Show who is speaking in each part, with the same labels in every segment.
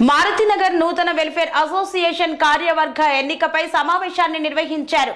Speaker 1: మారుతినగర్ నూతన welfare association కార్యవర్గ ఎన్నికపై సమావేశాన్ని నిర్వహించారు.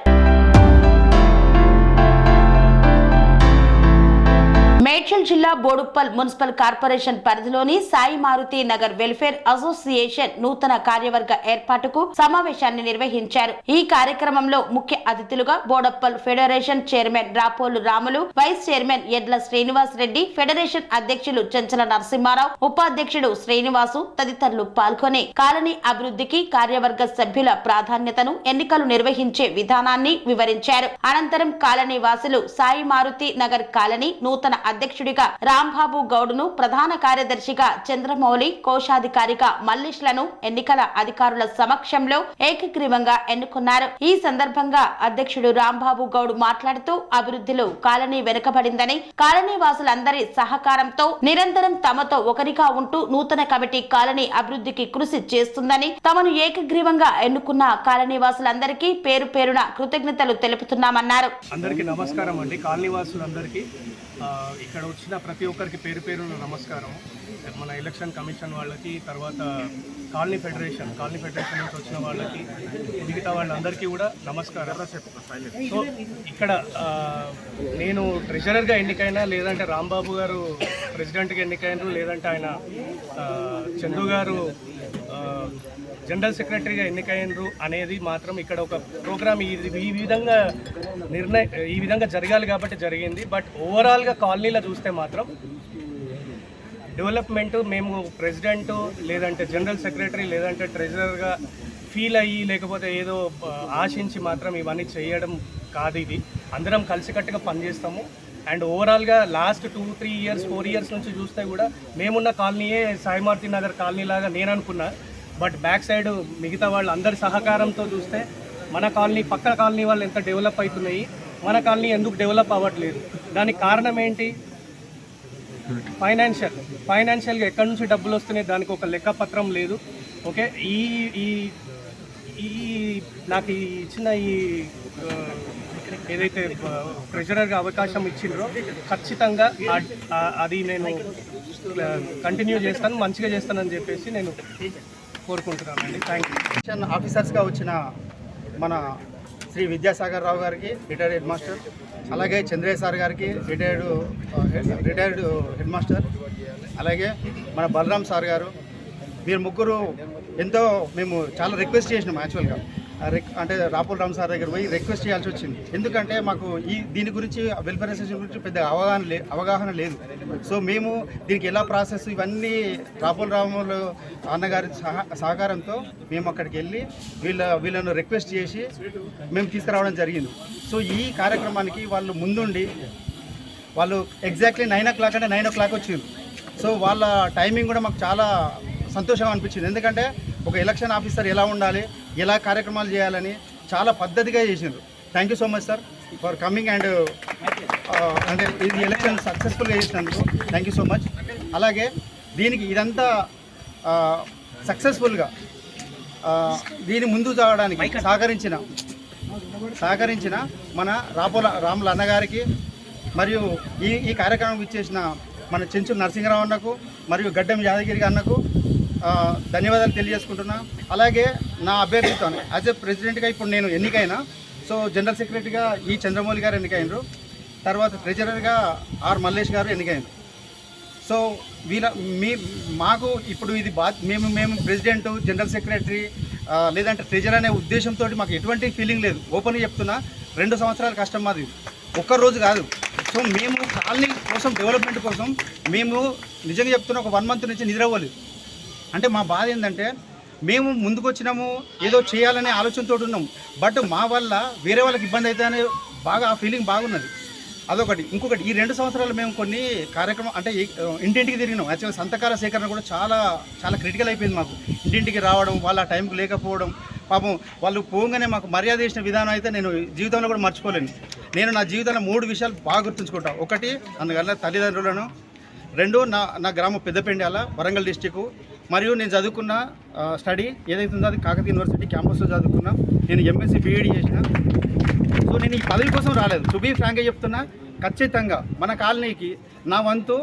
Speaker 1: మేడ్చల్ జిల్లా బోడుప్పల్ మున్సిపల్ కార్పొరేషన్ పరిధిలోని సాయి మారుతి నగర్ వెల్ఫేర్ అసోసియేషన్ నూతన కార్యవర్గ ఏర్పాటుకు సమావేశాన్ని నిర్వహించారు. ఈ కార్యక్రమంలో ముఖ్య అతిథులుగా Boduppal federation chairman Rapolu Ramulu, vice chairman Edla Srinivas Reddy, federation అధ్యక్షులు చెంచల నరసింహారావు, ఉపాధ్యక్షుడు శ్రీనివాసు తదితరులు పాల్గొని కాలనీ అభివృద్ధికి కార్యవర్గ సభ్యుల ప్రాధాన్యతను, ఎన్నికలు నిర్వహించే విధానాన్ని వివరించారు. అనంతరం కాలనీ వాసులు సాయి మారుతి నగర్ కాలనీ నూతన అధ్యక్షుడిగా రాంబాబు గౌడ్ను, ప్రధాన కార్యదర్శిగా చంద్రమౌళి, కోశాధికారిగా మల్లేష్లను ఎన్నికల అధికారుల సమక్షంలో ఏకగ్రీవంగా ఎన్నుకున్నారు. ఈ సందర్భంగా అధ్యక్షుడు రాంబాబు గౌడ్ మాట్లాడుతూ అభివృద్ధిలో కాలనీ వెనుకబడిందని, కాలనీ వాసులందరి సహకారంతో నిరంతరం తమతో ఒకరిగా ఉంటూ నూతన కమిటీ కాలనీ అభివృద్ధికి కృషి చేస్తుందని, తమను ఏకగ్రీవంగా ఎన్నుకున్న కాలనీ వాసులందరికీ పేరు పేరున కృతజ్ఞతలు తెలుపుతున్నామన్నారు.
Speaker 2: అందరికీ నమస్కారం అండి. కాలనీ వాసులందరికీ ఇక్కడ వచ్చిన ప్రతి ఒక్కరికి పేరు పేరున నమస్కారం. మన ఎలక్షన్ కమిషన్ వాళ్ళకి, తర్వాత కాలనీ ఫెడరేషన్ నుంచి వచ్చిన వాళ్ళకి, మిగతా వాళ్ళందరికీ కూడా నమస్కారం. సో ఇక్కడ నేను ట్రెజరర్గా ఎన్నికైనా, లేదంటే రాంబాబు గారు ప్రెసిడెంట్గా ఎన్నికైనరు, లేదంటే ఆయన చందు గారు జనరల్ సెక్రటరీగా ఎన్నికైనరు అనేది మాత్రం ఇక్కడ ఒక ప్రోగ్రామ్ ఈ విధంగా జరగాలి కాబట్టి జరిగింది. బట్ ఓవరాల్గా కాలనీలో చూస్తే మాత్రం డెవలప్మెంట్ మేము ప్రెసిడెంట్, లేదంటే జనరల్ సెక్రటరీ, లేదంటే ట్రెజరర్గా ఫీల్ అయ్యి, లేకపోతే ఏదో ఆశించి మాత్రం ఇవన్నీ చేయడం కాదు. ఇది అందరం కలిసికట్టుగా పనిచేస్తాము. అండ్ ఓవరాల్గా లాస్ట్ 2-3 ఇయర్స్ 4 ఇయర్స్ నుంచి చూస్తే కూడా మేమున్న కాలనీయే సాయి మారుతి నగర్ కాలనీ లాగా నేను అనుకున్నా. బట్ బ్యాక్ సైడ్ మిగతా వాళ్ళు అందరి సహకారంతో చూస్తే మన కాలనీ, పక్క కాలనీ వాళ్ళు ఎంత డెవలప్ అవుతున్నాయి, మన కాలనీ ఎందుకు డెవలప్ అవ్వట్లేదు? దానికి కారణం ఏంటి? ఫైనాన్షియల్గా ఎక్కడి నుంచి డబ్బులు వస్తున్నాయి, దానికి ఒక లెక్కపత్రం లేదు. ఓకే, ఈ నాకు ఇచ్చిన ఏదైతే ట్రెజరర్గా అవకాశం ఇచ్చిండ్రో ఖచ్చితంగా అది నేను కంటిన్యూ చేస్తాను, మంచిగా చేస్తానని చెప్పేసి నేను కోరుకుంటున్నానండి. Thank you.
Speaker 3: ఆఫీసర్స్గా వచ్చిన మన శ్రీ విద్యాసాగర్ రావు గారికి, రిటైర్డ్ హెడ్ మాస్టర్, అలాగే చంద్రయ్య సార్ గారికి, రిటైర్డ్ హెడ్ మాస్టర్, అలాగే మన బలరాం సార్ గారు, మీరు ముగ్గురు ఎంతో మేము చాలా రిక్వెస్ట్ చేసినాం. యాక్చువల్గా అంటే రాపుల్ రామ్ సార్ దగ్గర పోయి రిక్వెస్ట్ చేయాల్సి వచ్చింది. ఎందుకంటే మాకు దీని గురించి వెల్ఫేర్ అసోసియేషన్ గురించి పెద్ద అవగాహన లేదు. సో మేము దీనికి ఎలా ప్రాసెస్ ఇవన్నీ రాపుల్ రాములు అన్నగారి సహకారంతో మేము అక్కడికి వెళ్ళి వీళ్ళను రిక్వెస్ట్ చేసి మేము తీసుకురావడం జరిగింది. సో ఈ కార్యక్రమానికి వాళ్ళు ముందుండి వాళ్ళు ఎగ్జాక్ట్లీ 9 o'clock అంటే 9 o'clock వచ్చింది. సో వాళ్ళ టైమింగ్ కూడా మాకు చాలా సంతోషంగా అనిపించింది. ఎందుకంటే ఒక ఎలక్షన్ ఆఫీసర్ ఎలా ఉండాలి, ఎలా కార్యక్రమాలు చేయాలని చాలా పద్ధతిగా చేసిండ్రు. Thank you so much sir for coming and అంటే ఇది ఎలక్షన్ సక్సెస్ఫుల్గా చేసినందుకు థ్యాంక్ యూ సో మచ్. అలాగే దీనికి ఇదంతా సక్సెస్ఫుల్గా దీని ముందు సాగడానికి సహకరించిన మన రాముల అన్నగారికి, మరియు ఈ కార్యక్రమం ఇచ్చేసిన మన చెంచు నరసింహరావు అన్నకు, మరియు గడ్డం యాదగిరి అన్నకు ధన్యవాదాలు తెలియజేసుకుంటున్నా. అలాగే నా అభ్యర్థితో యాజ్ ఏ ప్రెసిడెంట్గా ఇప్పుడు నేను ఎన్నికైనా. సో జనరల్ సెక్రటరీగా ఈ చంద్రమౌళి గారు ఎన్నికైనరు, తర్వాత ట్రెజరర్గా ఆర్ మల్లేష్ గారు ఎన్నికైనరు. సో మాకు ఇప్పుడు ఇది మేము ప్రెసిడెంట్, జనరల్ సెక్రటరీ లేదంటే ట్రెజరర్ అనే ఉద్దేశంతో మాకు ఎటువంటి ఫీలింగ్ లేదు. ఓపెన్గా చెప్తున్నా, 2 సంవత్సరాల కష్టం మాది, ఒక్కరోజు కాదు. సో మేము కాలనీ కోసం, డెవలప్మెంట్ కోసం మేము నిజంగా చెప్తున్నా ఒక 1 month నుంచి నిద్రపోలేదు. అంటే మా బాధ ఏంటంటే మేము ముందుకు వచ్చినాము, ఏదో చేయాలనే ఆలోచనతో ఉన్నాము. బట్ మా వల్ల వేరే వాళ్ళకి ఇబ్బంది అయితే అనే బాగా ఆ ఫీలింగ్ బాగున్నది. అదొకటి. ఇంకొకటి, ఈ 2 సంవత్సరాలు మేము కొన్ని కార్యక్రమం అంటే ఇంటింటికి తిరిగినాం. యాక్చువల్గా సంతకాల సేకరణ కూడా చాలా చాలా క్రిటికల్ అయిపోయింది మాకు. ఇంటింటికి రావడం, వాళ్ళ టైంకి లేకపోవడం, పాపం వాళ్ళు పోగానే మాకు మర్యాద చేసిన విధానం అయితే నేను జీవితంలో కూడా మర్చిపోలేను. నేను నా జీవితంలో 3 విషయాలు బాగా గుర్తుంచుకుంటాను. ఒకటి, అందువల్ల తల్లిదండ్రులను, 2 నా గ్రామం పెద్దపెండ్యాల, వరంగల్ డిస్టిక్, మరియు నేను చదువుకున్న స్టడీ ఏదైతే ఉందో అది కాకతీయ యూనివర్సిటీ క్యాంపస్లో చదువుకున్నా. నేను ఎంఎస్సీ బీఈడీ చేసిన. సో నేను ఈ పదవి కోసం రాలేదు. టు బీ ఫ్రాంక్గా చెప్తున్నా, ఖచ్చితంగా మన కాలనీకి నా వంతు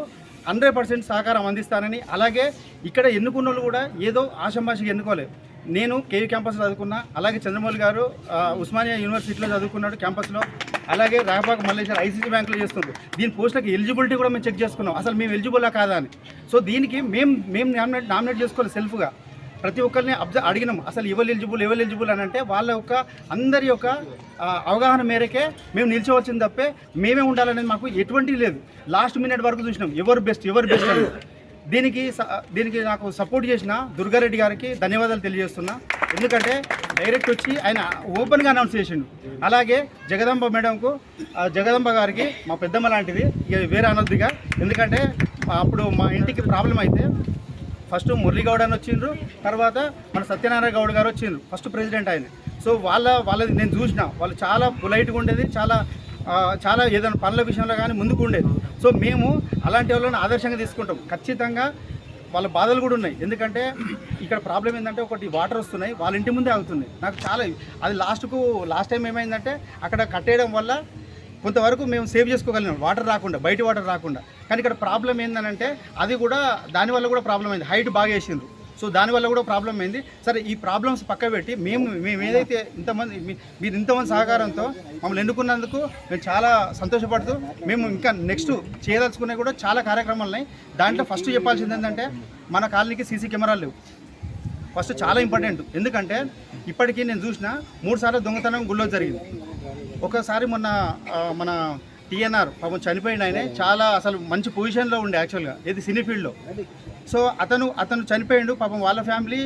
Speaker 3: 100% సహకారం అందిస్తానని, అలాగే ఇక్కడ ఎన్నుకున్న వాళ్ళు కూడా ఏదో ఆషామాషిగా ఎన్నుకోలేదు. నేను కేవీ క్యాంపస్లో చదువుకున్నా, అలాగే చంద్రమౌళి గారు ఉస్మానియా యూనివర్సిటీలో చదువుకున్నాడు క్యాంపస్లో, అలాగే రాయపాక మల్లేశ్వర ఐసీసీ బ్యాంకులో చేస్తున్నారు. దీని పోస్టులకి ఎలిజిబిలిటీ కూడా మేము చెక్ చేసుకున్నాం, అసలు మేము ఎలిజిబుల్లా కాదా అని. సో దీనికి మేము నామినేట్ చేసుకోవాలి సెల్ఫ్గా. ప్రతి ఒక్కరిని అడిగినాం అసలు ఎవరు ఎలిజిబుల్ అని అంటే వాళ్ళ యొక్క అందరి యొక్క అవగాహన మేరకే మేము నిలిచవచ్చింది తప్పే మేమే ఉండాలనేది మాకు ఎటువంటిది లేదు. లాస్ట్ మినిట్ వరకు చూసినాం ఎవరు బెస్ట్ అని. దీనికి నాకు సపోర్ట్ చేసిన దుర్గారెడ్డి గారికి ధన్యవాదాలు తెలియజేస్తున్నా. ఎందుకంటే డైరెక్ట్ వచ్చి ఆయన ఓపెన్గా అనౌన్స్ చేసిండు. అలాగే జగదంబ మేడంకు, జగదంబ గారికి మా పెద్దమ్మ లాంటిది, ఇక వేరే అనొద్దుగా. ఎందుకంటే అప్పుడు మా ఇంటికి ప్రాబ్లం అయితే ఫస్ట్ మురళీ గౌడ్ అని వచ్చిండ్రు, తర్వాత మన సత్యనారాయణ గౌడ్ గారు వచ్చిండ్రు, ఫస్ట్ ప్రెసిడెంట్ ఆయన. సో వాళ్ళది నేను చూసిన, వాళ్ళు చాలా పొలైట్గా ఉండేది, చాలా ఏదైనా పనుల విషయంలో కానీ ముందుకు ఉండేది. సో మేము అలాంటి వాళ్ళని ఆదర్శంగా తీసుకుంటాం. ఖచ్చితంగా వాళ్ళ బాధలు కూడా ఉన్నాయి. ఎందుకంటే ఇక్కడ ప్రాబ్లం ఏంటంటే ఒకటి వాటర్ వస్తున్నాయి, వాళ్ళ ఇంటి ముందే ఆగుతున్నాయి. నాకు చాలా అది లాస్ట్ టైం ఏమైందంటే అక్కడ కట్టేయడం వల్ల కొంతవరకు మేము సేవ్ చేసుకోగలిగినాం, వాటర్ రాకుండా, బయట వాటర్ రాకుండా. కానీ ఇక్కడ ప్రాబ్లం ఏంటంటే అది కూడా దానివల్ల కూడా ప్రాబ్లం అయింది, హైట్ బాగా వేసిండ్రు. సో దానివల్ల కూడా ప్రాబ్లం అయింది. సరే ఈ ప్రాబ్లమ్స్ పక్క పెట్టి మేము ఏదైతే మీరు ఇంతమంది సహకారంతో మమ్మల్ని ఎన్నుకున్నందుకు మేము చాలా సంతోషపడుతూ, మేము ఇంకా నెక్స్ట్ చేయదలుచుకునే కూడా చాలా కార్యక్రమాలు ఉన్నాయి. దాంట్లో ఫస్ట్ చెప్పాల్సింది ఏంటంటే మన కాలనీకి సీసీ కెమెరాలు లేవు. ఫస్ట్ చాలా ఇంపార్టెంట్. ఎందుకంటే ఇప్పటికీ నేను చూసిన 3 సార్లు దొంగతనం గుళ్ళో జరిగింది. ఒకసారి మొన్న మన టీఎన్ఆర్ పాపం చనిపోయిన ఆయన చాలా అసలు మంచి పొజిషన్లో ఉండే యాక్చువల్గా, ఏది సినీ ఫీల్డ్లో. సో అతను చనిపోయిండు. పాపం వాళ్ళ ఫ్యామిలీ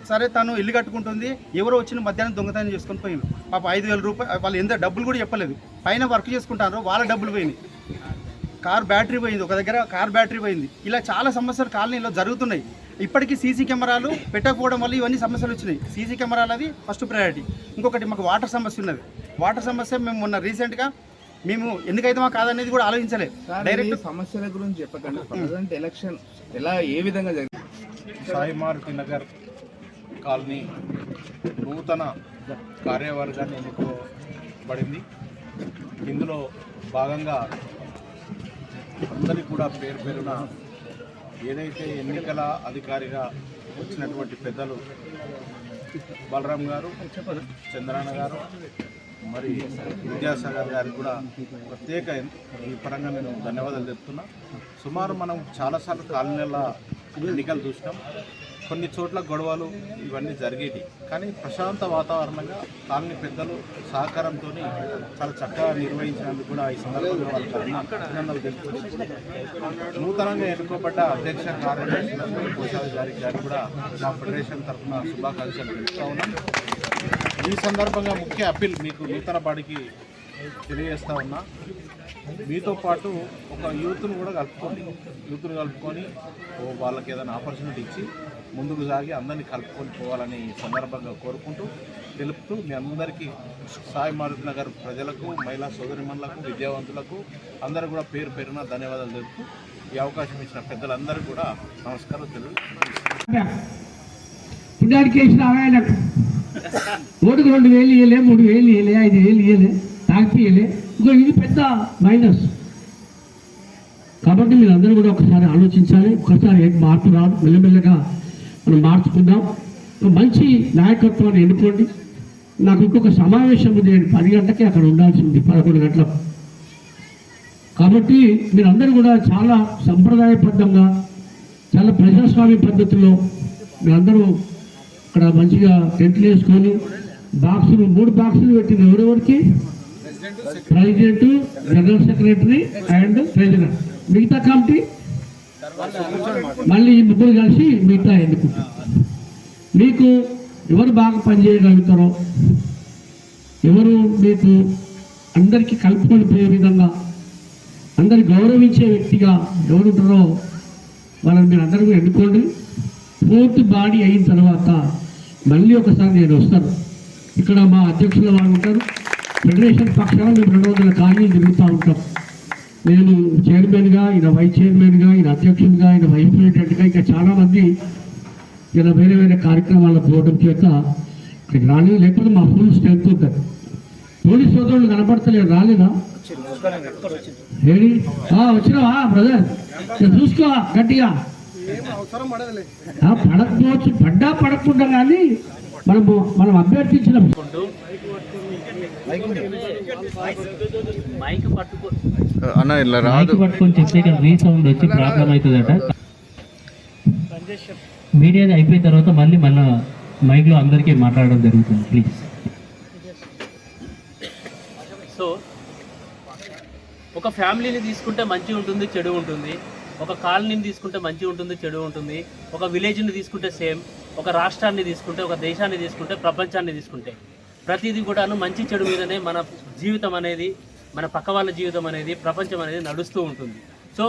Speaker 3: సరే తను ఇల్లు కట్టుకుంటుంది, ఎవరో వచ్చిన మధ్యాహ్నం దొంగతనం చేసుకొని పోయిండు. పాపం 5,000 రూపాయలు, వాళ్ళు ఎంత డబ్బులు కూడా చెప్పలేదు, పైన వర్క్ చేసుకుంటారు, వాళ్ళ డబ్బులు పోయినాయి. కార్ బ్యాటరీ పోయింది, ఒక దగ్గర కార్ బ్యాటరీ పోయింది. ఇలా చాలా సమస్యలు కాలనీలో జరుగుతున్నాయి. ఇప్పటికీ సీసీ కెమెరాలు పెట్టకపోవడం వల్ల ఇవన్నీ సమస్యలు వచ్చినాయి. సీసీ కెమెరాలు అది ఫస్ట్ ప్రయారిటీ. ఇంకొకటి మాకు వాటర్ సమస్య ఉన్నది. వాటర్ సమస్య మేము మొన్న రీసెంట్గా మేము ఎందుకైతే మాకు కాదనేది కూడా ఆలోచించలేదు. డైరెక్ట్
Speaker 4: సమస్యల గురించి చెప్పకండి. ప్రజెంట్ ఎలక్షన్ ఎలా ఏ విధంగా జరిగింది?
Speaker 5: సాయి మారుతి నగర్ కాలనీ నూతన కార్యవర్గాన్ని ఎన్నుకోబడింది. ఇందులో భాగంగా అందరికీ కూడా పేరున ఏదైతే ఎన్నికల అధికారిగా వచ్చినటువంటి పెద్దలు బలరాం గారు, చంద్రన్న గారు, మరి విద్యాసాగర్ గారికి కూడా ప్రత్యేక ఈ పరంగా నేను ధన్యవాదాలు చెప్తున్నా. సుమారు మనం చాలాసార్లు కాలనీల ఎన్నికలు చూసినాం. కొన్ని చోట్ల గొడవలు ఇవన్నీ జరిగేవి, కానీ ప్రశాంత వాతావరణంగా కాలనీ పెద్దలు సహకారంతో చాలా చక్కగా నిర్వహించినందుకు కూడా ఈ సందర్భంగా వాళ్ళకి అభినందనలు తెలుపుతుంది. నూతనంగా ఎన్నుకోబడ్డ అధ్యక్ష కార్యదర్శులకు కోశాధికారి గారికి కూడా మా ఫెడరేషన్ తరఫున శుభాకాంక్షలు తెలుపుతా ఉన్నాం. ఈ సందర్భంగా ముఖ్య అప్పీల్ మీకు నూతన బాడీకి తెలియజేస్తా ఉన్నా, మీతో పాటు ఒక యూత్ను కూడా కలుపుకొని వాళ్ళకి ఏదైనా ఆపర్చునిటీ ఇచ్చి ముందుకు సాగి అందరినీ కలుపుకొని పోవాలని సందర్భంగా కోరుకుంటూ తెలుపుతూ మీ అందరికీ సాయి మారుతి నగర్ ప్రజలకు, మహిళా సోదరిమణులకు, విద్యావంతులకు అందరూ కూడా పేరున ధన్యవాదాలు తెలుపుతూ ఈ అవకాశం ఇచ్చిన పెద్దలందరూ కూడా నమస్కారం తెలుపు.
Speaker 6: ఓటుకు 2,000 ఇవ్వలే, 3,000 ఇవ్వలే, 5,000 ఇవ్వలే, తాగిపియలే. ఇంకో ఇది పెద్ద మైనస్. కాబట్టి మీరు అందరూ కూడా ఒకసారి ఆలోచించాలి. ఒకసారి ఏం మార్పు రాదు, మెల్లమెల్లగా మనం మార్చుకుందాం. మంచి నాయకత్వాన్ని ఎన్నుకోండి. నాకు ఇంకొక సమావేశం ఉంది, 10 గంటలకి అక్కడ ఉండాల్సి ఉంది, 11 గంటలకు. కాబట్టి మీరందరూ కూడా చాలా సంప్రదాయబద్ధంగా, చాలా ప్రజాస్వామ్య పద్ధతిలో మీరందరూ అక్కడ మంచిగా టెంట్లు వేసుకొని బాక్సులు 3 బాక్సులు పెట్టింది. ఎవరెవరికి? President, general secretary and treasurer. మిగతా కమిటీ మళ్ళీ ఈ 3 కలిసి మిగతా ఎన్నుకుంటారు. మీకు ఎవరు బాగా పనిచేయగలుగుతారో, ఎవరు మీకు అందరికీ కలుపుకొని పోయే విధంగా, అందరి గౌరవించే వ్యక్తిగా ఎవరుంటారో వాళ్ళని మీరు అందరూ ఎన్నుకోండి. పూర్తి బాడీ అయిన తర్వాత మళ్ళీ ఒకసారి నేను వస్తాను. ఇక్కడ మా అధ్యక్షుల వారు ఉంటారు. ఫెడరేషన్ పక్షాన మేము 200 కాలనీలు తిరుగుతూ ఉంటాం. నేను చైర్మన్గా, ఈయన వైస్ చైర్మన్గా, ఈయన అధ్యక్షునిగా, ఈయన వైస్ ప్రెసిడెంట్గా, ఇంకా చాలామంది ఇలా వేరే కార్యక్రమాలకు పోవడం చేత ఇక్కడికి రాలేదు. లేకపోతే మా ఫుల్ స్ట్రెంత్ ఉంటుంది. పోలీస్ సోదరులు కనపడతలేరు, రాలేదా? ఏడి వచ్చినావా బ్రదర్? చూసుకో గట్టిగా. పడకపోవచ్చు, పడ్డా పడకుండా కానీ మనం అభ్యర్థించిన
Speaker 4: అన్న ఇలా రాదు
Speaker 7: పట్టుకొని చెప్తే రీసౌండ్ వచ్చి ప్రాబ్లం అవుతుందట. మీడియాది అయిపోయిన తర్వాత మళ్ళీ మైక్లో అందరికీ మాట్లాడడం జరుగుతుంది ప్లీజ్.
Speaker 8: సో ఒక ఫ్యామిలీని తీసుకుంటే మంచి ఉంటుంది, చెడు ఉంటుంది. ఒక కాలనీని తీసుకుంటే మంచి ఉంటుంది, చెడు ఉంటుంది. ఒక విలేజ్ని తీసుకుంటే సేమ్. ఒక రాష్ట్రాన్ని తీసుకుంటే, ఒక దేశాన్ని తీసుకుంటే, ప్రపంచాన్ని తీసుకుంటే ప్రతిదీ కూడాను మంచి చెడు మీదనే మన జీవితం అనేది, మన పక్క వాళ్ళ జీవితం అనేది, ప్రపంచం అనేది నడుస్తూ ఉంటుంది. సో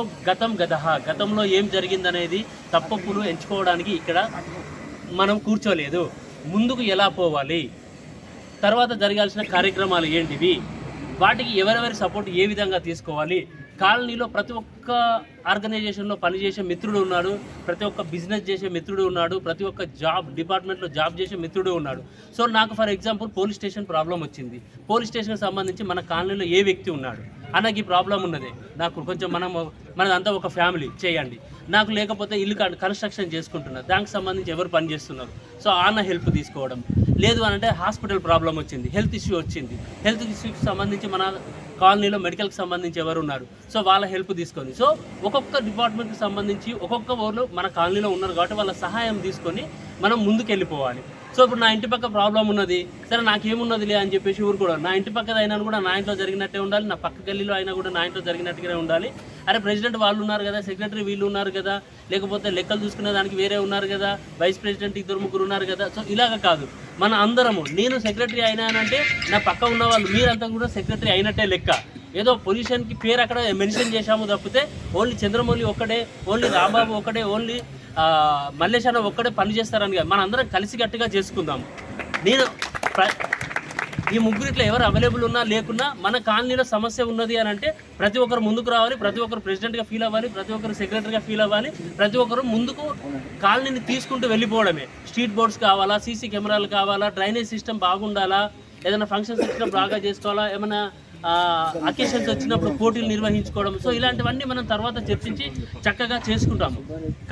Speaker 8: గతంలో ఏం జరిగిందనేది తప్పులు ఎంచుకోవడానికి ఇక్కడ మనం కూర్చోలేదు. ముందుకు ఎలా పోవాలి, తర్వాత జరగాల్సిన కార్యక్రమాలు ఏంటివి, వాటికి ఎవరెవరి సపోర్ట్ ఏ విధంగా తీసుకోవాలి. కాలనీలో ప్రతి ఒక్క ఆర్గనైజేషన్లో పనిచేసే మిత్రుడు ఉన్నాడు, ప్రతి ఒక్క బిజినెస్ చేసే మిత్రుడు ఉన్నాడు, ప్రతి ఒక్క డిపార్ట్మెంట్లో జాబ్ చేసే మిత్రుడు ఉన్నాడు. సో నాకు for example police station problem వచ్చింది. పోలీస్ స్టేషన్కి సంబంధించి మన కాలనీలో ఏ వ్యక్తి ఉన్నాడు, అన్నకి ఈ ప్రాబ్లం ఉన్నది, నాకు కొంచెం మనదంతా ఒక ఫ్యామిలీ చేయండి, నాకు లేకపోతే ఇల్లు కన్స్ట్రక్షన్ చేసుకుంటున్నారు, దానికి సంబంధించి ఎవరు పని చేస్తున్నారు, సో అన్న హెల్ప్ తీసుకోవడం. లేదు అంటే హాస్పిటల్ ప్రాబ్లం వచ్చింది, హెల్త్ ఇష్యూ వచ్చింది, హెల్త్ ఇష్యూకి సంబంధించి మన కాలనీలో మెడికల్కి సంబంధించి ఎవరు ఉన్నారు, సో వాళ్ళ హెల్ప్ తీసుకొని, సో ఒక్కొక్క డిపార్ట్మెంట్కి సంబంధించి ఒక్కొక్క ఊర్లో మన కాలనీలో ఉన్నారు కాబట్టి వాళ్ళ సహాయం తీసుకొని మనం ముందుకు వెళ్ళిపోవాలి. సో ఇప్పుడు నా ఇంటి పక్క ప్రాబ్లం ఉన్నది, సరే నాకేమున్నదిలే అని చెప్పేసి ఊరు కూడా నా ఇంటి పక్కది అయినా కూడా నా ఇంట్లో జరిగినట్టే ఉండాలి, నా పక్క గల్లీలో అయినా కూడా నా ఇంట్లో జరిగినట్టుగానే ఉండాలి. అరే ప్రెసిడెంట్ వాళ్ళు ఉన్నారు కదా, సెక్రటరీ వీళ్ళు ఉన్నారు కదా, లేకపోతే లెక్కలు చూసుకునే దానికి వేరే ఉన్నారు కదా, వైస్ ప్రెసిడెంట్ 2-3 ఉన్నారు కదా. సో ఇలాగ కాదు, మన అందరము, నేను సెక్రటరీ అయినానంటే నా పక్క ఉన్న వాళ్ళు మీరంతా కూడా సెక్రటరీ అయినట్టే లెక్క. ఏదో పొజిషన్కి పేరు అక్కడ మెన్షన్ చేశాము తప్పితే ఓన్లీ చంద్రమౌళి ఒక్కడే, ఓన్లీ రాంబాబు ఒక్కడే, ఓన్లీ మల్లేశాన ఒక్కడే పని చేస్తారని కాదు, మన అందరం కలిసికట్టుగా చేసుకుందాము. నేను ఈ ముగ్గురిట్లో ఎవరు అవైలబుల్ ఉన్నా లేకున్నా మన కాలనీలో సమస్య ఉన్నది అని అంటే ప్రతి ఒక్కరు ముందుకు రావాలి, ప్రతి ఒక్కరు ప్రెసిడెంట్గా ఫీల్ అవ్వాలి, ప్రతి ఒక్కరు సెక్రటరీగా ఫీల్ అవ్వాలి, ప్రతి ఒక్కరు ముందుకు కాలనీని తీసుకుంటూ వెళ్ళిపోవడమే. స్ట్రీట్ బోర్డ్స్ కావాలా, సీసీ కెమెరాలు కావాలా, డ్రైనేజ్ సిస్టమ్ బాగుండాలా, ఏదైనా ఫంక్షన్స్ వచ్చినప్పుడు బాగా చేసుకోవాలా, ఏమైనా అకేషన్స్ వచ్చినప్పుడు పోటీలు నిర్వహించుకోవడం. సో ఇలాంటివన్నీ మనం తర్వాత చర్చించి చక్కగా చేసుకుంటాము.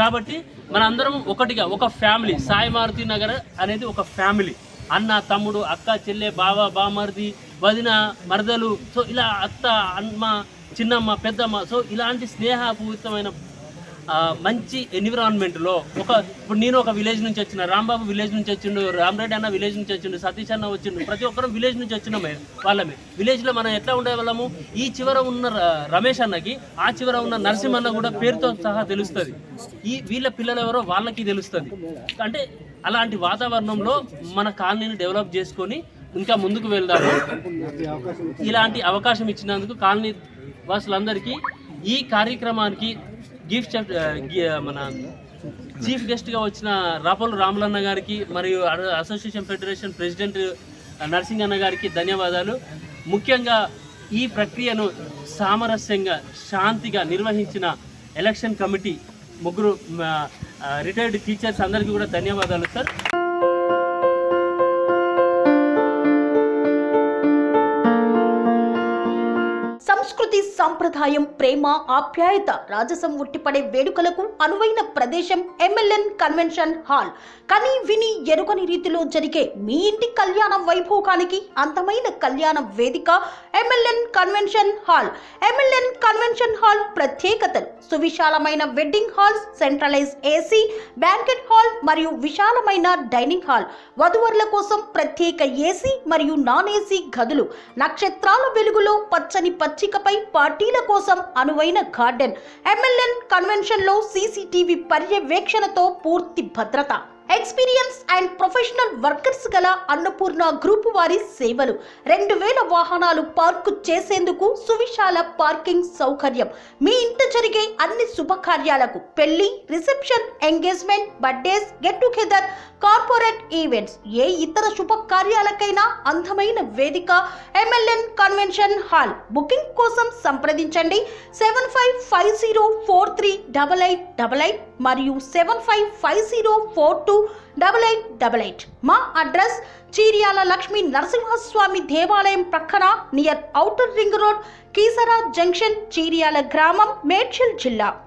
Speaker 8: కాబట్టి మన అందరం ఒకటిగా ఒక ఫ్యామిలీ, సాయి మారుతి నగర్ అనేది ఒక ఫ్యామిలీ. అన్న, తమ్ముడు, అక్క, చెల్లె, బావ, బామర్ది, వదిన, మరదలు, సో ఇలా అత్త, అమ్మ, చిన్నమ్మ, పెద్దమ్మ, సో ఇలాంటి స్నేహపూరితమైన మంచి ఎన్విరాన్మెంట్లో ఇప్పుడు నేను ఒక విలేజ్ నుంచి వచ్చిన, రాంబాబు విలేజ్ నుంచి వచ్చిండు, రామరెడ్డి అన్న విలేజ్ నుంచి వచ్చిండు, సతీష్ అన్న వచ్చిండు, ప్రతి ఒక్కరం విలేజ్ నుంచి వచ్చినామే వాళ్ళమే. విలేజ్లో మనం ఎట్లా ఉండేవాళ్ళము, ఈ చివర ఉన్న రమేష్ అన్నకి ఆ చివర ఉన్న నరసింహన్న కూడా పేరుతో సహా తెలుస్తుంది, వీళ్ళ పిల్లలు ఎవరో వాళ్ళకి తెలుస్తుంది. అంటే అలాంటి వాతావరణంలో మన కాలనీని డెవలప్ చేసుకొని ఇంకా ముందుకు వెళ్దాము. ఇలాంటి అవకాశం ఇచ్చినందుకు కాలనీ వాసులందరికీ ఈ కార్యక్రమానికి మన చీఫ్ గెస్ట్గా వచ్చిన రాపోలు రాములన్న గారికి మరియు అసోసియేషన్ ఫెడరేషన్ ప్రెసిడెంట్ నర్సింగ్ అన్న గారికి ధన్యవాదాలు. ముఖ్యంగా ఈ ప్రక్రియను సామరస్యంగా, శాంతిగా నిర్వహించిన ఎలక్షన్ కమిటీ ముగ్గురు రిటైర్డ్ టీచర్స్ అందరికీ కూడా ధన్యవాదాలు సార్.
Speaker 1: సంస్కృతి, సంప్రదాయం, ప్రేమ, ఆప్యాయత, రాజసం ఉట్టిపడే వేడుకలకు అనువైన ప్రదేశం ఎంఎల్ఎన్ కన్వెన్షన్ హాల్. కని విని ఎరుగని రీతిలో జరిగే మీ ఇంటి కళ్యాణ వైభోగానికి అందమైన కళ్యాణ వేదిక MLN convention hall. MLN convention hall ప్రత్యేకతలు: సువిశాలమైన wedding halls, centralise AC banquet hall మరియు విశాలమైన డైనింగ్ హాల్, వధువరుల కోసం ప్రత్యేక ఏసీ మరియు నాన్ ఏసీ గదులు, నక్షత్రాల వెలుగులో పచ్చని పచ్చికపై పార్టీల కోసం అనువైన గార్డెన్. ఎంఎల్ఎన్ కన్వెన్షన్ లో సీసీటీవీ పర్యవేక్షణతో పూర్తి భద్రత. ఎక్స్పీరియన్స్ అండ్ ప్రొఫెషనల్ వర్కర్స్ గల అన్నపూర్ణ గ్రూప్ వారి సేవలు. 2000 వాహనాలు పార్కు చేసేందుకు సువిశాల పార్కింగ్ సౌకర్యం. మీ ఇంట జరిగే అన్ని శుభకార్యాలకు, పెళ్లి, reception, engagement, birthdays, get together, corporate events, ఏ ఇతర శుభకార్యాలకైనా అందమైన వేదిక ఎంఎల్ఎన్ కన్వెన్షన్ హాల్. బుకింగ్ కోసం సంప్రదించండి 7550438888 మరియు 755042 8888. మా అడ్రస్ చీర్యాల లక్ష్మీ నరసింహస్వామి దేవాలయం ప్రక్కన near outer ring road, Keesara junction, Cheeryal గ్రామం, మేడ్చల్ జిల్లా.